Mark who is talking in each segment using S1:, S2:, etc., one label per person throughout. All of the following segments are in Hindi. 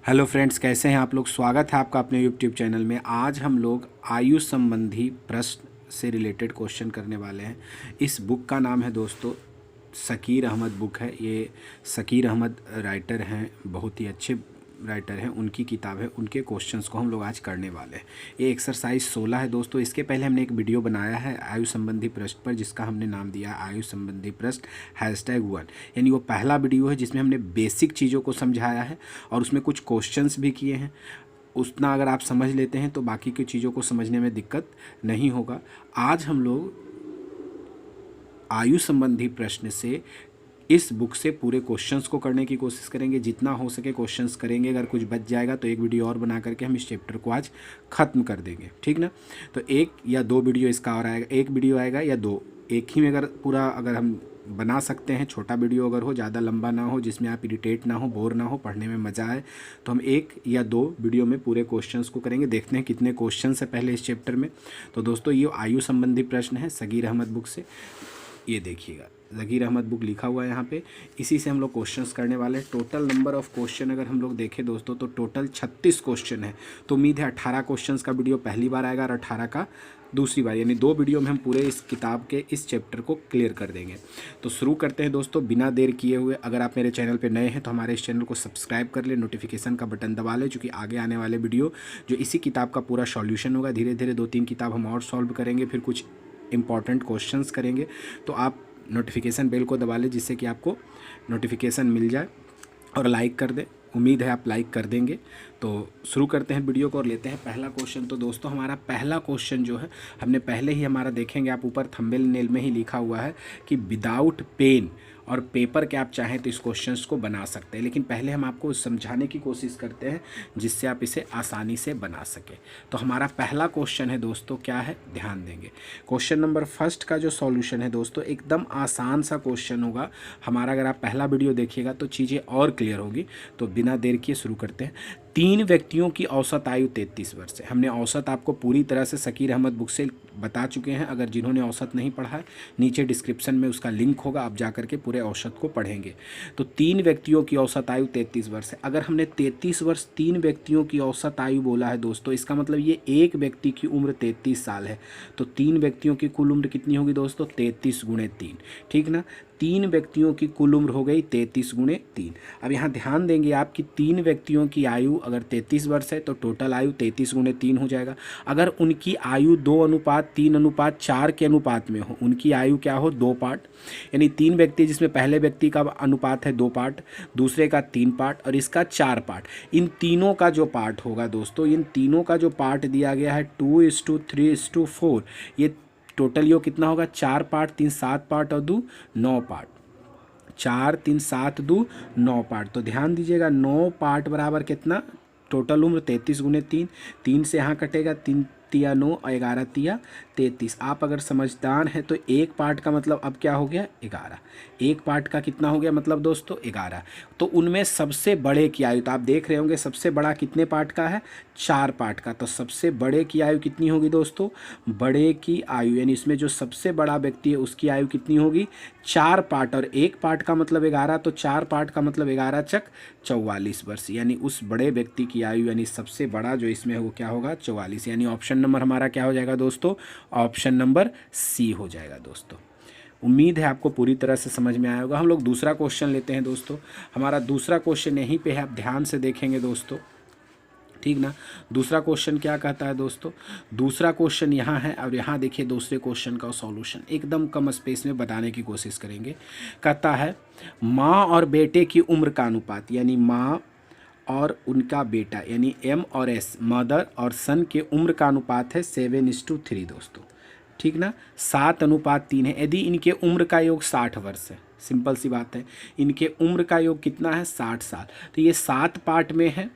S1: हेलो फ्रेंड्स, कैसे हैं आप लोग। स्वागत है आपका अपने यूट्यूब चैनल में। आज हम लोग आयु संबंधी प्रश्न से रिलेटेड क्वेश्चन करने वाले हैं। इस बुक का नाम है दोस्तों ज़कीर अहमद बुक है। ये ज़कीर अहमद राइटर हैं, बहुत ही अच्छे राइटर हैं। उनकी किताब है, उनके क्वेश्चंस को हम लोग आज करने वाले हैं। ये एक्सरसाइज 16 है दोस्तों। इसके पहले हमने एक वीडियो बनाया है आयु संबंधी प्रश्न पर, जिसका हमने नाम दिया आयु संबंधी प्रश्न #1। यानी वो पहला वीडियो है जिसमें हमने बेसिक चीज़ों को समझाया है और उसमें कुछ क्वेश्चंस भी किए हैं। उतना अगर आप समझ लेते हैं तो बाकी की चीज़ों को समझने में दिक्कत नहीं होगा। आज हम लोग आयु संबंधी प्रश्न से इस बुक से पूरे क्वेश्चंस को करने की कोशिश करेंगे। जितना हो सके क्वेश्चंस करेंगे। अगर कुछ बच जाएगा तो एक वीडियो और बना करके हम इस चैप्टर को आज ख़त्म कर देंगे, ठीक ना। तो एक या दो वीडियो इसका और आएगा, एक वीडियो आएगा या दो, एक ही में अगर पूरा अगर हम बना सकते हैं। छोटा वीडियो अगर हो, ज़्यादा लंबा ना हो, जिसमें आप इरिटेट ना हो, बोर ना हो, पढ़ने में मज़ा आए, तो हम एक या दो वीडियो में पूरे क्वेश्चंस को करेंगे। देखते हैं कितने क्वेश्चंस है पहले इस चैप्टर में। तो दोस्तों ये आयु संबंधी प्रश्न है ज़कीर अहमद बुक से। ये देखिएगा, ज़कीर अहमद बुक लिखा हुआ है यहाँ पे। इसी से हम लोग क्वेश्चंस करने वाले हैं। टोटल नंबर ऑफ़ क्वेश्चन अगर हम लोग देखें दोस्तों तो टोटल 36 क्वेश्चन है। तो उम्मीद है 18 क्वेश्चंस का वीडियो पहली बार आएगा और 18 का दूसरी बार, यानी दो वीडियो में हम पूरे इस किताब के इस चैप्टर को क्लियर कर देंगे। तो शुरू करते हैं दोस्तों बिना देर किए हुए। अगर आप मेरे चैनल पर नए हैं तो हमारे इस चैनल को सब्सक्राइब कर लें, नोटिफिकेशन का बटन दबा लें, क्योंकि आगे आने वाले वीडियो जो इसी किताब का पूरा सॉल्यूशन होगा। धीरे धीरे 2-3 किताब हम और सॉल्व करेंगे, फिर कुछ इंपॉर्टेंट क्वेश्चंस करेंगे। तो आप नोटिफिकेशन बेल को दबा लें जिससे कि आपको नोटिफिकेशन मिल जाए, और लाइक कर दें। उम्मीद है आप लाइक कर देंगे। तो शुरू करते हैं वीडियो को और लेते हैं पहला क्वेश्चन। तो दोस्तों हमारा पहला क्वेश्चन जो है हमने पहले ही हमारा देखेंगे, आप ऊपर थंबनेल में ही लिखा हुआ है कि विदाउट पेन और पेपर के आप चाहें तो इस क्वेश्चंस को बना सकते हैं। लेकिन पहले हम आपको समझाने की कोशिश करते हैं जिससे आप इसे आसानी से बना सकें। तो हमारा पहला क्वेश्चन है दोस्तों, क्या है, ध्यान देंगे। क्वेश्चन नंबर फर्स्ट का जो सॉल्यूशन है दोस्तों, एकदम आसान सा क्वेश्चन होगा हमारा। अगर आप पहला वीडियो देखिएगा तो चीज़ें और क्लियर होगी। तो बिना देर किए शुरू करते हैं। 3 व्यक्तियों की औसत आयु 33 वर्ष है। हमने औसत आपको पूरी तरह से ज़कीर अहमद बुक से बता चुके हैं। अगर जिन्होंने औसत नहीं पढ़ा है, नीचे डिस्क्रिप्शन में उसका लिंक होगा, आप जा करके पूरे औसत को पढ़ेंगे। तो 3 व्यक्तियों की औसत आयु 33 वर्ष है। अगर हमने 33 वर्ष 3 व्यक्तियों की औसत आयु बोला है दोस्तों, इसका मतलब ये एक व्यक्ति की उम्र 33 साल है। तो 3 व्यक्तियों की कुल उम्र कितनी होगी दोस्तों, 33 × 3, ठीक ना। 3 व्यक्तियों की कुल उम्र हो गई 33 × 3। अब यहाँ ध्यान देंगे आप कि 3 व्यक्तियों की आयु अगर 33 वर्ष है तो टोटल आयु 33 × 3 हो जाएगा। अगर उनकी आयु 2:3:4 के अनुपात में हो, उनकी आयु क्या हो, 2 पार्ट, यानी 3 व्यक्ति जिसमें पहले व्यक्ति का अनुपात है 2 पार्ट, दूसरे का 3 पार्ट और इसका 4 पार्ट। इन तीनों का जो पार्ट होगा दोस्तों, इन तीनों का जो पार्ट दिया गया है 2:3:4, ये टोटल यो कितना होगा, 4 पार्ट 3 7 पार्ट और 2 9 पार्ट। 4 3 7 2 9 पार्ट। तो ध्यान दीजिएगा 9 पार्ट बराबर कितना, टोटल उम्र 33 × 3। 3 से यहाँ कटेगा, 3 तिया 9 और 11 तिया 33। आप अगर समझदार हैं तो एक पार्ट का मतलब अब क्या हो गया, 11। एक पार्ट का कितना हो गया मतलब दोस्तों, 11। तो उनमें सबसे बड़े की आयु, तो आप देख रहे होंगे सबसे बड़ा कितने पार्ट का है, 4 पार्ट का। तो सबसे बड़े की आयु कितनी होगी दोस्तों, बड़े की आयु यानी इसमें जो सबसे बड़ा व्यक्ति है उसकी आयु कितनी होगी, 4 पार्ट। और एक पार्ट का मतलब 11, तो 4 पार्ट का मतलब 11 × 44 वर्ष। यानी उस बड़े व्यक्ति की आयु यानी सबसे बड़ा जो इसमें है वो क्या होगा, 44। यानी ऑप्शन नंबर हमारा क्या हो जाएगा दोस्तों, ऑप्शन नंबर सी हो जाएगा दोस्तों। उम्मीद है आपको पूरी तरह से समझ में आया होगा। हम लोग दूसरा क्वेश्चन लेते हैं दोस्तों। हमारा दूसरा क्वेश्चन यहीं पे है, आप ध्यान से देखेंगे दोस्तों, ठीक ना। दूसरा क्वेश्चन क्या कहता है दोस्तों, दूसरा क्वेश्चन यहाँ है और यहाँ देखिए दूसरे क्वेश्चन का सॉल्यूशन एकदम कम स्पेस में बताने की कोशिश करेंगे। कहता है माँ और बेटे की उम्र का अनुपात, यानी माँ और उनका बेटा यानी M और S, मदर और सन के उम्र का अनुपात है 7:3 दोस्तों, ठीक ना। 7:3 है। यदि इनके उम्र का योग 60 वर्ष है, सिंपल सी बात है, इनके उम्र का योग कितना है, 60 साल। तो ये 7 पार्ट में है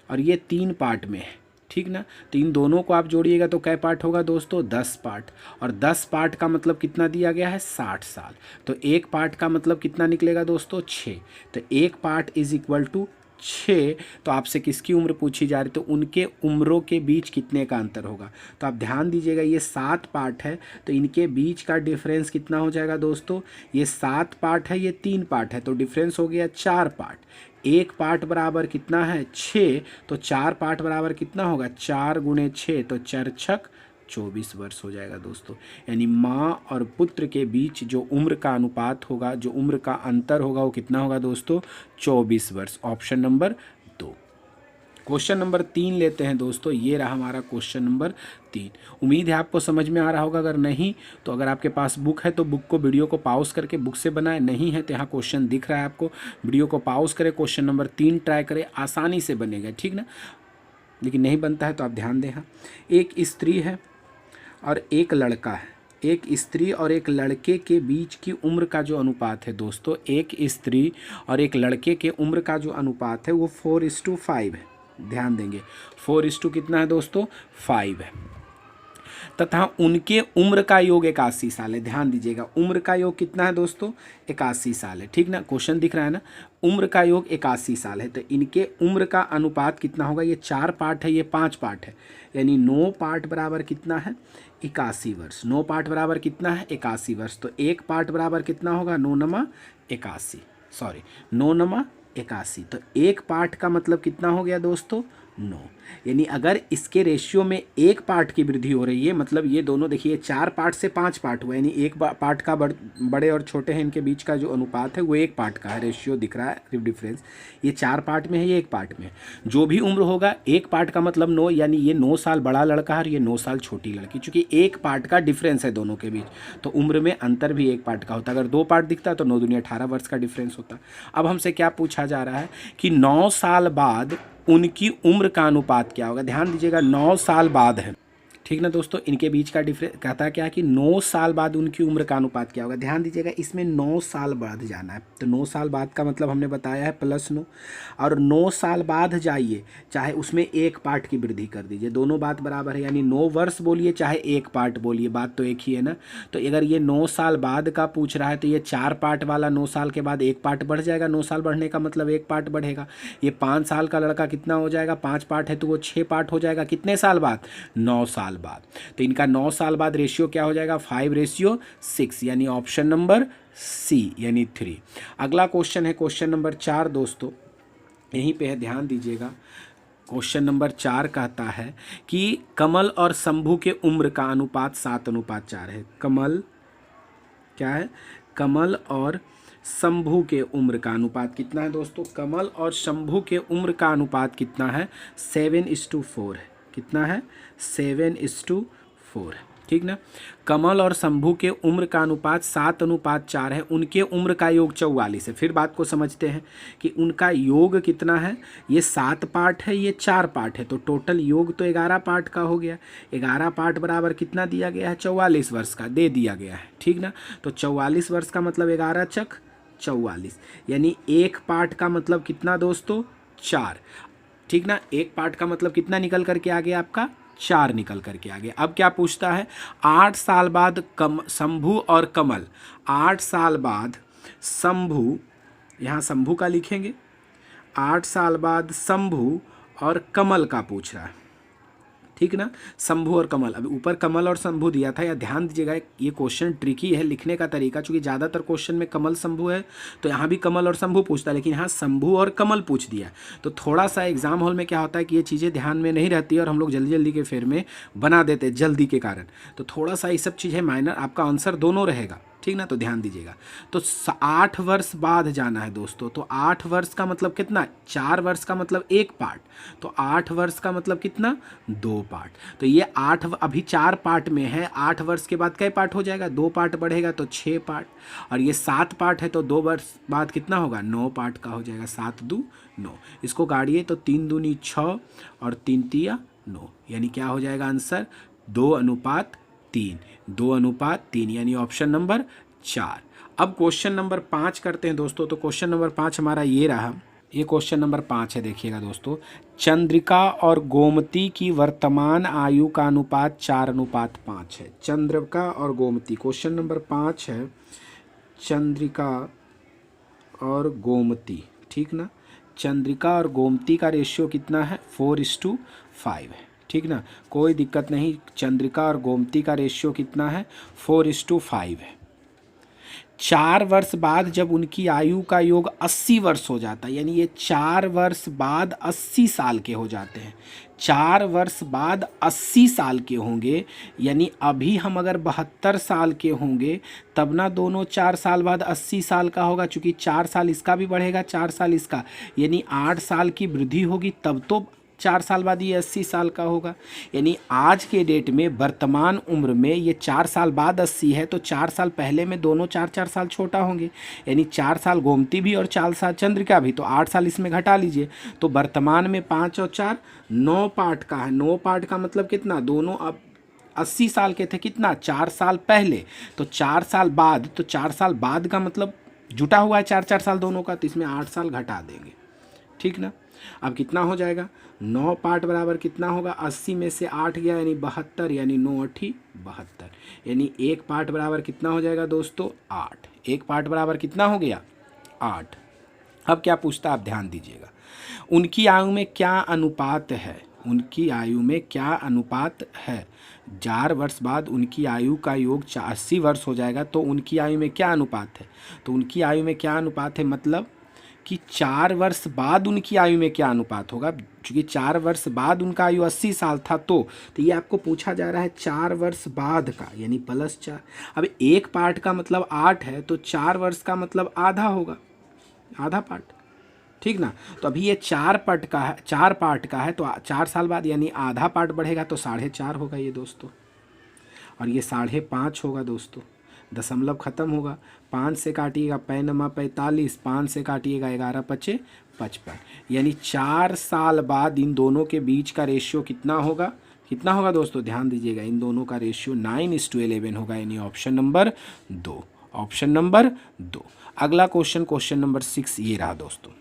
S1: और ये 3 पार्ट में है, ठीक ना। तो इन दोनों को आप जोड़िएगा तो कै पार्ट होगा दोस्तों, 10 पार्ट। और 10 पार्ट का मतलब कितना दिया गया है, 60 साल। तो एक पार्ट का मतलब कितना निकलेगा दोस्तों, 6। तो एक पार्ट = 6। तो आपसे किसकी उम्र पूछी जा रही, तो उनके उम्रों के बीच कितने का अंतर होगा। तो आप ध्यान दीजिएगा ये 7 पार्ट है तो इनके बीच का डिफरेंस कितना हो जाएगा दोस्तों, ये 7 पार्ट है, ये 3 पार्ट है, तो डिफरेंस हो गया 4 पार्ट। एक पार्ट बराबर कितना है 6, तो 4 पार्ट बराबर कितना होगा 4 गुणे 6, तो 4 छक 24 वर्ष हो जाएगा दोस्तों। यानी माँ और पुत्र के बीच जो उम्र का अनुपात होगा, जो उम्र का अंतर होगा, वो कितना होगा दोस्तों 24 वर्ष। Option number 2। क्वेश्चन नंबर 3 लेते हैं दोस्तों। ये रहा हमारा क्वेश्चन नंबर 3। उम्मीद है आपको समझ में आ रहा होगा। अगर नहीं तो अगर आपके पास बुक है तो बुक को, वीडियो को पॉज करके बुक से बनाएं। नहीं है तो यहाँ क्वेश्चन दिख रहा है आपको, वीडियो को पॉज करें, क्वेश्चन नंबर 3 ट्राई करें, आसानी से बनेगा, ठीक ना। लेकिन नहीं बनता है तो आप ध्यान दें। हाँ, एक स्त्री है और एक लड़का है। एक स्त्री और एक लड़के के बीच की उम्र का जो अनुपात है दोस्तों, एक स्त्री और एक लड़के के उम्र का जो अनुपात है वो 4:5 है। ध्यान देंगे 4:, कितना है दोस्तों 5 है। तथा उनके उम्र का योग 81 साल है। ध्यान दीजिएगा, उम्र का योग कितना है दोस्तों 81 साल है, ठीक ना। क्वेश्चन दिख रहा है ना, उम्र का योग 81 साल है। तो इनके उम्र का अनुपात कितना होगा, ये 4 पार्ट है, ये 5 पार्ट है, यानी 9 पार्ट बराबर कितना है 81 वर्ष। 9 पार्ट बराबर कितना है 81 वर्ष। तो एक पार्ट बराबर कितना होगा 9 नमा 81, सॉरी 9 नमा 81। तो एक पार्ट का मतलब कितना हो गया दोस्तों 9। यानी अगर इसके रेशियो में एक पार्ट की वृद्धि हो रही है, मतलब ये दोनों देखिए 4 पार्ट से 5 पार्ट हुआ, यानी एक पार्ट का बड़े और छोटे हैं इनके बीच का जो अनुपात है वो एक पार्ट का है। रेशियो दिख रहा है डिफरेंस, ये 4 पार्ट में है, ये एक पार्ट में है। जो भी उम्र होगा एक पार्ट का मतलब 9, यानी ये 9 साल बड़ा लड़का है और ये 9 साल छोटी लड़की। चूंकि एक पार्ट का डिफरेंस है दोनों के बीच, तो उम्र में अंतर भी एक पार्ट का होता है। अगर 2 पार्ट दिखता तो 9 दूनी 18 वर्ष का डिफरेंस होता। अब हमसे क्या पूछा जा रहा है कि 9 साल बाद उनकी उम्र का अनुपात क्या होगा। ध्यान दीजिएगा 9 साल बाद है, ठीक ना दोस्तों, इनके बीच का डिफरेंस कहता है क्या कि 9 साल बाद उनकी उम्र का अनुपात क्या होगा। ध्यान दीजिएगा इसमें 9 साल बाद जाना है, तो 9 साल बाद का मतलब हमने बताया है +9, और 9 साल बाद जाइए, चाहे उसमें एक पार्ट की वृद्धि कर दीजिए, दोनों बात बराबर है। यानी 9 वर्ष बोलिए चाहे एक पार्ट बोलिए, बात तो एक ही है ना। तो अगर ये 9 साल बाद का पूछ रहा है तो ये 4 पार्ट वाला 9 साल के बाद एक पार्ट बढ़ जाएगा। 9 साल बढ़ने का मतलब एक पार्ट बढ़ेगा। ये 5 साल का लड़का कितना हो जाएगा, 5 पार्ट है तो वो 6 पार्ट हो जाएगा। कितने साल बाद 9 साल बाद। तो इनका 9 साल बाद रेशियो क्या हो जाएगा 5:6, यानी ऑप्शन नंबर सी यानी 3। अगला क्वेश्चन है क्वेश्चन नंबर 4 दोस्तों, यहीं पे है, ध्यान दीजिएगा। क्वेश्चन नंबर 4 कहता है कि कमल और शंभू के उम्र का अनुपात 7:4 है। कमल क्या है, कमल और शंभू के उम्र का अनुपात कितना है दोस्तों, कमल और शंभू के उम्र का अनुपात कितना है 7:4 है। कितना है 7:4 है, ठीक ना। कमल और शंभू के उम्र का अनुपात 7:4 है। उनके उम्र का योग 44 है। फिर बात को समझते हैं कि उनका योग कितना है, ये 7 पार्ट है, ये 4 पार्ट है, तो टोटल योग तो 11 पार्ट का हो गया। 11 पार्ट बराबर कितना दिया गया है 44 वर्ष का दे दिया गया है, ठीक ना। तो 44 वर्ष का मतलब 11 चक 44, यानी एक पार्ट का मतलब कितना दोस्तों 4, ठीक ना। एक पार्ट का मतलब कितना निकल करके आ गया आपका 4 निकल करके आ गया। अब क्या पूछता है 8 साल बाद शंभू और कमल, 8 साल बाद शंभू, यहाँ शंभू का लिखेंगे, 8 साल बाद शंभू और कमल का पूछ रहा है, ठीक ना। शंभू और कमल, अभी ऊपर कमल और शंभू दिया था। या ध्यान दीजिएगा ये क्वेश्चन ट्रिकी है लिखने का तरीका, क्योंकि ज़्यादातर क्वेश्चन में कमल शंभू है, तो यहाँ भी कमल और शंभू पूछता है, लेकिन यहाँ शंभू और कमल पूछ दिया। तो थोड़ा सा एग्जाम हॉल में क्या होता है कि ये चीज़ें ध्यान में नहीं रहती और हम लोग जल्दी जल्दी के फेर में बना देते जल्दी के कारण। तो थोड़ा सा ये सब चीज़ें माइनर, आपका आंसर दोनों रहेगा, ठीक ना। तो ध्यान दीजिएगा, तो 8 वर्ष बाद जाना है दोस्तों। तो 8 वर्ष का मतलब कितना, 4 वर्ष का मतलब एक पार्ट, तो 8 वर्ष का मतलब कितना 2 पार्ट। तो ये 8 अभी 4 पार्ट में है, 8 वर्ष के बाद कई पार्ट हो जाएगा, 2 पार्ट बढ़ेगा तो 6 पार्ट, और ये 7 पार्ट है तो 2 वर्ष बाद कितना होगा 9 पार्ट का हो जाएगा, 7 2 9। इसको गाड़िए तो 3 दूनी 6 और 3 तिया 9, यानी क्या हो जाएगा आंसर 2:3, 2:3, यानी ऑप्शन नंबर 4। अब क्वेश्चन नंबर 5 करते हैं दोस्तों। तो क्वेश्चन नंबर 5 हमारा ये रहा, ये क्वेश्चन नंबर 5 है, देखिएगा दोस्तों। चंद्रिका और गोमती की वर्तमान आयु का अनुपात 4:5 है। चंद्रिका और गोमती, क्वेश्चन नंबर 5 है, चंद्रिका और गोमती, ठीक ना। चंद्रिका और गोमती का रेशियो कितना है 4:5 है, ठीक ना, कोई दिक्कत नहीं। चंद्रिका और गोमती का रेशियो कितना है 4:5 है। 4 वर्ष बाद जब उनकी आयु का योग 80 वर्ष हो जाता है, यानी ये 4 वर्ष बाद 80 साल के हो जाते हैं। 4 वर्ष बाद 80 साल के होंगे, यानी अभी हम अगर 72 साल के होंगे तब ना दोनों 4 साल बाद 80 साल का होगा, चूँकि 4 साल इसका भी बढ़ेगा 4 साल इसका, यानी 8 साल की वृद्धि होगी, तब तो 4 साल बाद ये 80 साल का होगा। यानी आज के डेट में वर्तमान उम्र में ये 4 साल बाद 80 है, तो 4 साल पहले में दोनों 4-4 साल छोटा होंगे, यानी 4 साल गोमती भी और 4 साल चंद्रिका भी, तो 8 साल इसमें घटा लीजिए। तो वर्तमान में 5 और 4 9 पार्ट का है। 9 पार्ट का मतलब कितना, दोनों अब 80 साल के थे, कितना 4 साल पहले, तो 4 साल बाद, तो 4 साल बाद का मतलब जुटा हुआ है 4-4 साल दोनों का, तो इसमें 8 साल घटा देंगे, ठीक ना। अब कितना हो जाएगा, 9 पार्ट बराबर कितना होगा, 80 में से 8 गया यानी 72, यानी 9 8 72, यानी 1 पार्ट बराबर कितना हो जाएगा दोस्तों 8। 1 पार्ट बराबर कितना हो गया 8। अब क्या पूछता है आप ध्यान दीजिएगा, उनकी आयु में क्या अनुपात है, उनकी आयु में क्या अनुपात है। 4 वर्ष बाद उनकी आयु का योग 80 वर्ष हो जाएगा, तो उनकी आयु में क्या अनुपात है, तो उनकी आयु में क्या अनुपात है मतलब कि 4 वर्ष बाद उनकी आयु में क्या अनुपात होगा, क्योंकि 4 वर्ष बाद उनका आयु 80 साल था, तो ये आपको पूछा जा रहा है 4 वर्ष बाद का, यानी +4। अब 1 पार्ट का मतलब 8 है, तो 4 वर्ष का मतलब आधा होगा, आधा पार्ट, ठीक ना। तो अभी ये 4 पार्ट का है, 4 पार्ट का है, तो 4 साल बाद यानी आधा पार्ट बढ़ेगा, तो 4.5 होगा ये दोस्तों, और ये 5.5 होगा दोस्तों। दशमलव खत्म होगा, 5 से काटिएगा 5×9 = 45, 5 से काटिएगा 11×5 = 55, यानी 4 साल बाद इन दोनों के बीच का रेशियो कितना होगा, कितना होगा दोस्तों ध्यान दीजिएगा, इन दोनों का रेशियो 9:11 होगा, यानी ऑप्शन नंबर 2, ऑप्शन नंबर 2। अगला क्वेश्चन नंबर 6 ये रहा दोस्तों।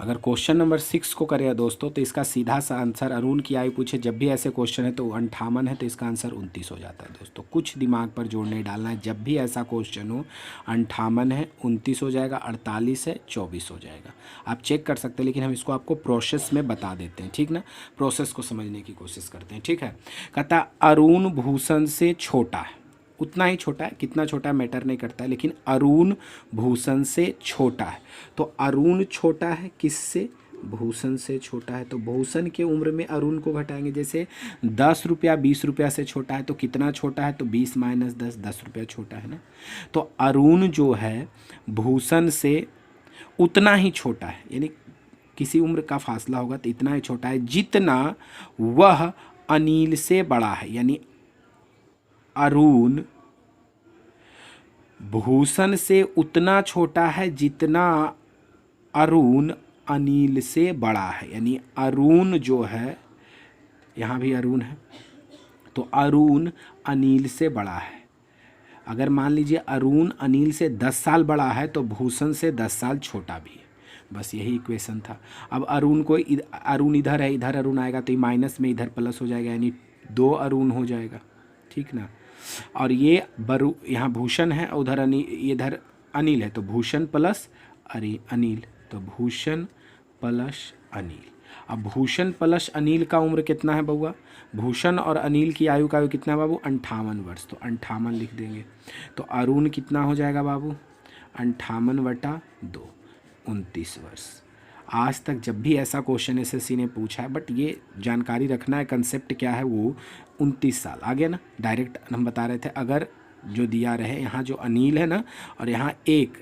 S1: अगर क्वेश्चन नंबर 6 को करें दोस्तों, तो इसका सीधा सा आंसर, अरुण की आयु पूछे जब भी ऐसे क्वेश्चन है तो 58 है, तो इसका आंसर 29 हो जाता है दोस्तों। कुछ दिमाग पर जोर नहीं डालना है, जब भी ऐसा क्वेश्चन हो 58 है 29 हो जाएगा, 48 है 24 हो जाएगा। आप चेक कर सकते हैं, लेकिन हम इसको आपको प्रोसेस में बता देते हैं, ठीक ना, प्रोसेस को समझने की कोशिश करते हैं, ठीक है। कहता अरुण भूषण से छोटा है, उतना ही छोटा है, कितना छोटा है मैटर नहीं करता है, लेकिन अरुण भूषण से छोटा है। तो अरुण छोटा है किससे, भूषण से छोटा है, तो भूषण के उम्र में अरुण को घटाएंगे। जैसे 10 रुपया 20 रुपया से छोटा है, तो कितना छोटा है, तो 20 - 10 10 रुपया छोटा है ना। तो अरुण जो है भूषण से उतना ही छोटा है, यानी किसी उम्र का फासला होगा तो इतना ही छोटा है जितना वह अनिल से बड़ा है, यानी अरुण भूषण से उतना छोटा है जितना अरुण अनिल से बड़ा है, यानी अरुण जो है, यहाँ भी अरुण है, तो अरुण अनिल से बड़ा है। अगर मान लीजिए अरुण अनिल से 10 साल बड़ा है, तो भूषण से 10 साल छोटा भी है, बस यही इक्वेशन था। अब अरुण को अरुण इधर है, इधर अरुण आएगा तो ये माइनस में इधर प्लस हो जाएगा, यानी 2 अरुण हो जाएगा, ठीक ना। और ये यहाँ भूषण है, उधर इधर अनिल है, तो भूषण प्लस अनिल, तो भूषण प्लस अनिल। अब भूषण प्लस अनिल का उम्र कितना है बउआ, भूषण और अनिल की आयु का कितना है बाबू 58 वर्ष, तो 58 लिख देंगे। तो अरुण कितना हो जाएगा बाबू 58/2 29 वर्ष। आज तक जब भी ऐसा क्वेश्चन एसएससी ने पूछा है, बट ये जानकारी रखना है कंसेप्ट क्या है, वो 29 साल आ गया ना। डायरेक्ट हम बता रहे थे, अगर जो दिया रहे यहाँ जो अनिल है ना, और यहाँ एक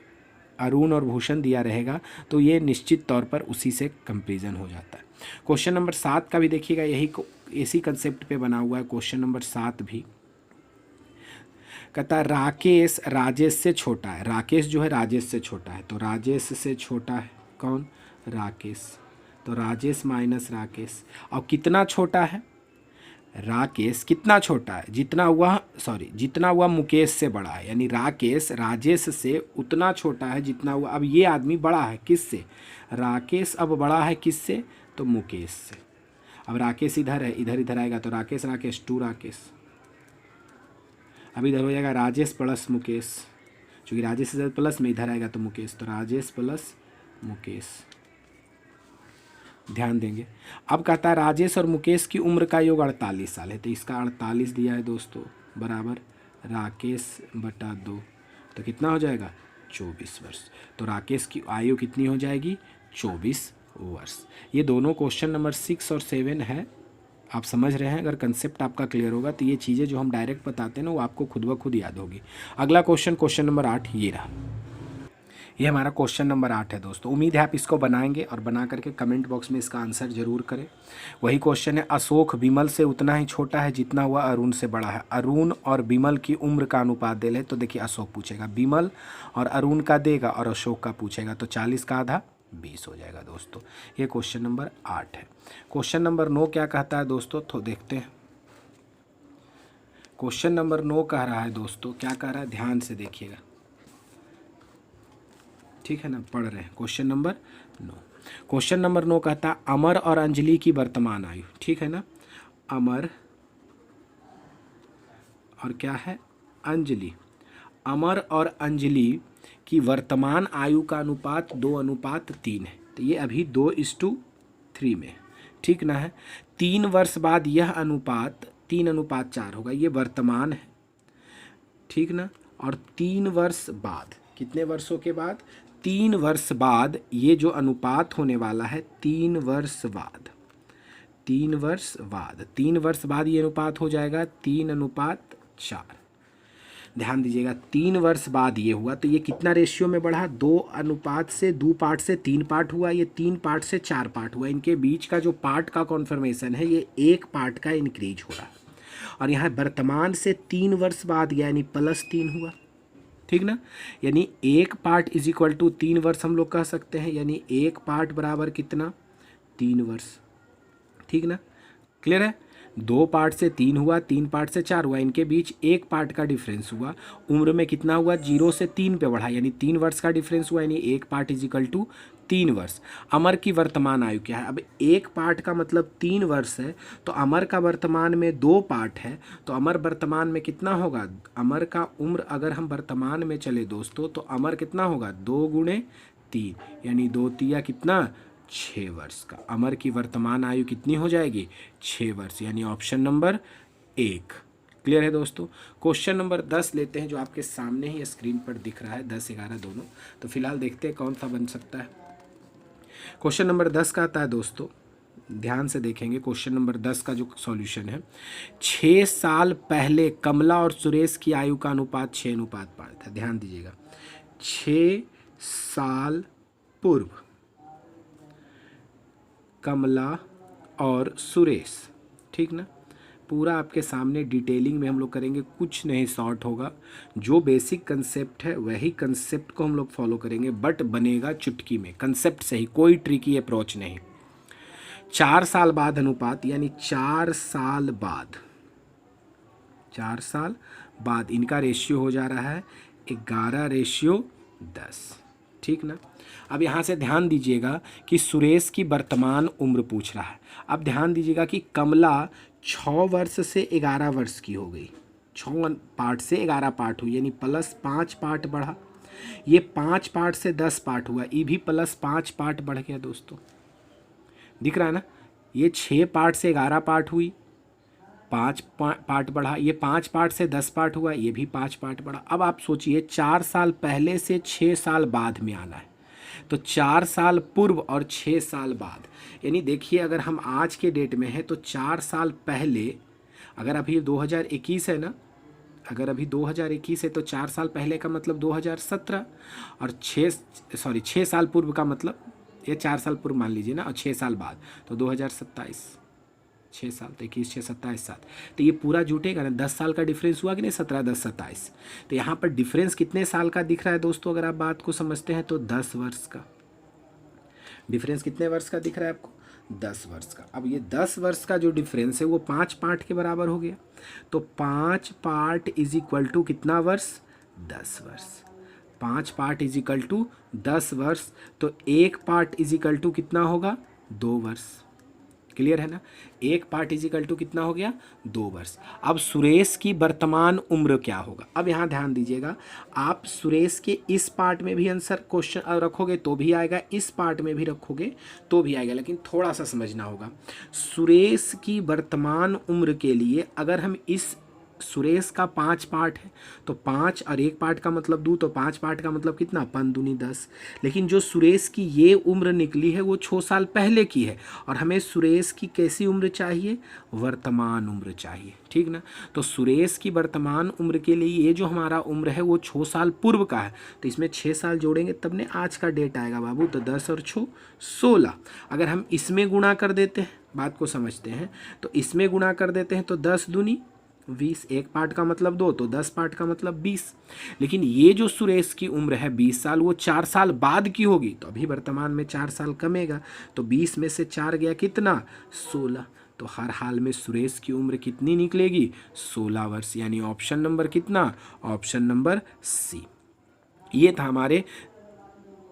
S1: अरुण और भूषण दिया रहेगा, तो ये निश्चित तौर पर उसी से कंपेरिजन हो जाता है। क्वेश्चन नंबर 7 का भी देखिएगा, यही इसी कंसेप्ट पे बना हुआ है क्वेश्चन नंबर 7 भी। कहता है राकेश राजेश से छोटा है, राकेश जो है राजेश से छोटा है, तो राजेश से छोटा है कौन, राकेश, तो राजेश माइनस राकेश। और कितना छोटा है, राकेश कितना छोटा है, जितना हुआ मुकेश से बड़ा है, यानी राकेश राजेश से उतना छोटा है जितना हुआ। अब ये आदमी बड़ा है किससे, राकेश अब बड़ा है किससे, तो मुकेश से। अब राकेश इधर है, इधर आएगा, तो राकेश 2 राकेश। अब इधर हो जाएगा राजेश प्लस मुकेश, क्योंकि राजेश इधर प्लस में इधर आएगा तो मुकेश, तो राजेश प्लस मुकेश, ध्यान देंगे। अब कहता है राजेश और मुकेश की उम्र का योग 48 साल है, तो इसका 48 दिया है दोस्तों, बराबर राकेश/2 तो कितना हो जाएगा 24 वर्ष। तो राकेश की आयु कितनी हो जाएगी 24 वर्ष। ये दोनों क्वेश्चन नंबर 6 और 7 है, आप समझ रहे हैं। अगर कंसेप्ट आपका क्लियर होगा तो ये चीज़ें जो हम डायरेक्ट बताते हैं ना वो आपको खुद ब खुद याद होगी। अगला क्वेश्चन नंबर 8 ये रहा। ये हमारा क्वेश्चन नंबर 8 है दोस्तों। उम्मीद है आप इसको बनाएंगे और बना करके कमेंट बॉक्स में इसका आंसर जरूर करें। वही क्वेश्चन है, अशोक विमल से उतना ही छोटा है जितना वह अरुण से बड़ा है। अरुण और विमल की उम्र का अनुपात दे ले। तो देखिए अशोक पूछेगा, विमल और अरुण का देगा और अशोक का पूछेगा, तो 40 का आधा 20 हो जाएगा दोस्तों। ये क्वेश्चन नंबर 8 है। क्वेश्चन नंबर 9 क्या कहता है दोस्तों, तो देखते हैं। क्वेश्चन नंबर 9 कह रहा है दोस्तों, क्या कह रहा है ध्यान से देखिएगा, ठीक है ना, पढ़ रहे हैं। क्वेश्चन नंबर 9, क्वेश्चन नंबर 9 कहता है अमर और अंजलि की वर्तमान आयु, ठीक है ना, अमर और क्या है अंजलि, अमर और अंजलि की वर्तमान आयु का अनुपात 2:3 है। तो ये अभी 2:3 में, ठीक ना है। 3 वर्ष बाद यह अनुपात 3:4 होगा। ये वर्तमान है, ठीक ना। और 3 वर्ष बाद, कितने वर्षों के बाद, 3 वर्ष बाद ये जो अनुपात होने वाला है 3 वर्ष बाद, 3 वर्ष बाद, 3 वर्ष बाद ये अनुपात हो जाएगा 3:4। ध्यान दीजिएगा, 3 वर्ष बाद ये हुआ तो ये कितना रेशियो में बढ़ा, 2 पार्ट से 3 पार्ट हुआ, ये 3 पार्ट से 4 पार्ट हुआ। इनके बीच का जो पार्ट का कॉन्फर्मेशन है ये 1 पार्ट का इंक्रीज हो रहा है। और यहाँ वर्तमान से 3 वर्ष बाद गया यानी +3 हुआ, ठीक ना। यानी 1 पार्ट इज इक्वल टू 3 वर्ष हम लोग कह सकते हैं। यानी 1 पार्ट बराबर कितना 3 वर्ष, ठीक ना, क्लियर है। 2 पार्ट से 3 हुआ, 3 पार्ट से 4 हुआ, इनके बीच 1 पार्ट का डिफरेंस हुआ। उम्र में कितना हुआ, 0 से 3 पे बढ़ा, यानी 3 वर्ष का डिफरेंस हुआ, यानी 1 पार्ट इज इक्वल टू 3 वर्ष। अमर की वर्तमान आयु क्या है, अब 1 पार्ट का मतलब 3 वर्ष है, तो अमर का वर्तमान में 2 पार्ट है, तो अमर वर्तमान में कितना होगा, अमर का उम्र अगर हम वर्तमान में चले दोस्तों तो अमर कितना होगा 2 × 3 यानी 2 तिया कितना 6 वर्ष का। अमर की वर्तमान आयु कितनी हो जाएगी 6 वर्ष, यानी ऑप्शन नंबर 1 क्लियर है दोस्तों। क्वेश्चन नंबर 10 लेते हैं जो आपके सामने ही स्क्रीन पर दिख रहा है, 10 11 दोनों। तो फिलहाल देखते हैं कौन सा बन सकता है। क्वेश्चन नंबर 10 का आता है दोस्तों, ध्यान से देखेंगे। क्वेश्चन नंबर 10 का जो सॉल्यूशन है, 6 साल पहले कमला और सुरेश की आयु का अनुपात 6:5 था। ध्यान दीजिएगा, 6 साल पूर्व कमला और सुरेश, ठीक ना। पूरा आपके सामने डिटेलिंग में हम लोग करेंगे, कुछ नहीं शॉर्ट होगा। जो बेसिक कंसेप्ट है वही कंसेप्ट को हम लोग फॉलो करेंगे, बट बनेगा चुटकी में, कंसेप्ट से ही, कोई ट्रिकी अप्रोच नहीं। 4 साल बाद अनुपात, यानी 4 साल बाद, 4 साल बाद इनका रेशियो हो जा रहा है 11:10, ठीक ना। अब यहाँ से ध्यान दीजिएगा कि सुरेश की वर्तमान उम्र पूछ रहा है। अब ध्यान दीजिएगा कि कमला 6 वर्ष से 11 वर्ष की हो गई, 6 पार्ट से 11 पार्ट हुई, यानी +5 पार्ट बढ़ा। ये 5 पार्ट से 10 पार्ट हुआ, ये भी +5 पार्ट बढ़ गया दोस्तों, दिख रहा है ना। ये 6 पार्ट से 11 पार्ट हुई, 5 पार्ट बढ़ा, ये 5 पार्ट से 10 पार्ट हुआ, ये भी 5 पार्ट बढ़ा। अब आप सोचिए 4 साल पहले से 6 साल बाद में आना है, तो 4 साल पूर्व और 6 साल बाद, यानी देखिए अगर हम आज के डेट में हैं तो 4 साल पहले, अगर अभी 2021 है ना, अगर अभी 2021 है तो 4 साल पहले का मतलब 2017, और 6 साल पूर्व का मतलब, ये 4 साल पूर्व मान लीजिए ना, और 6 साल बाद तो 2027, 6 साल तो 21 6 27 7, तो ये पूरा जुटेगा ना। 10 साल का डिफरेंस हुआ कि नहीं, 17 10 27। तो यहाँ पर डिफरेंस कितने साल का दिख रहा है दोस्तों, अगर आप बात को समझते हैं तो 10 वर्ष का डिफरेंस। कितने वर्ष का दिख रहा है आपको, 10 वर्ष का। अब ये 10 वर्ष का जो डिफरेंस है वो 5 पार्ट के बराबर हो गया, तो 5 पार्ट इज इक्वल टू कितना वर्ष, 10 वर्ष। 5 पार्ट इज इक्वल टू 10 वर्ष, तो 1 पार्ट इज इक्वल टू कितना होगा, 2 वर्ष। क्लियर है ना, 1 पार्ट इज इक्वल टू कितना हो गया, 2 वर्ष। अब सुरेश की वर्तमान उम्र क्या होगा, अब यहाँ ध्यान दीजिएगा, आप सुरेश के इस पार्ट में भी आंसर क्वेश्चन रखोगे तो भी आएगा, इस पार्ट में भी रखोगे तो भी आएगा, लेकिन थोड़ा सा समझना होगा। सुरेश की वर्तमान उम्र के लिए अगर हम इस सुरेश का 5 पार्ट है, तो 5 और 1 पार्ट का मतलब 2, तो 5 पार्ट का मतलब कितना, 5 दूनी 10। लेकिन जो सुरेश की ये उम्र निकली है वो 6 साल पहले की है, और हमें सुरेश की कैसी उम्र चाहिए, वर्तमान उम्र चाहिए, ठीक ना। तो सुरेश की वर्तमान उम्र के लिए ये जो हमारा उम्र है वो 6 साल पूर्व का है, तो इसमें 6 साल जोड़ेंगे तब ने आज का डेट आएगा बाबू। तो 10 और 6 16। अगर हम इसमें गुणा कर देते हैं, बात को समझते हैं, तो इसमें गुणा कर देते हैं तो 10 दूनी 20, 1 पार्ट का मतलब 2, तो 10 पार्ट का मतलब 20। लेकिन ये जो सुरेश की उम्र है 20 साल, वो 4 साल बाद की होगी, तो अभी वर्तमान में 4 साल कमेगा, तो 20 में से 4 गया कितना, 16। तो हर हाल में सुरेश की उम्र कितनी निकलेगी, 16 वर्ष, यानी ऑप्शन नंबर कितना, ऑप्शन नंबर सी। ये था हमारे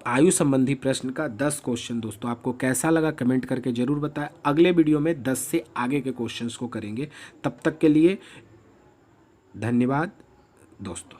S1: आयु संबंधी प्रश्न का 10 क्वेश्चन। दोस्तों आपको कैसा लगा कमेंट करके ज़रूर बताएं। अगले वीडियो में 10 से आगे के क्वेश्चंस को करेंगे। तब तक के लिए धन्यवाद दोस्तों।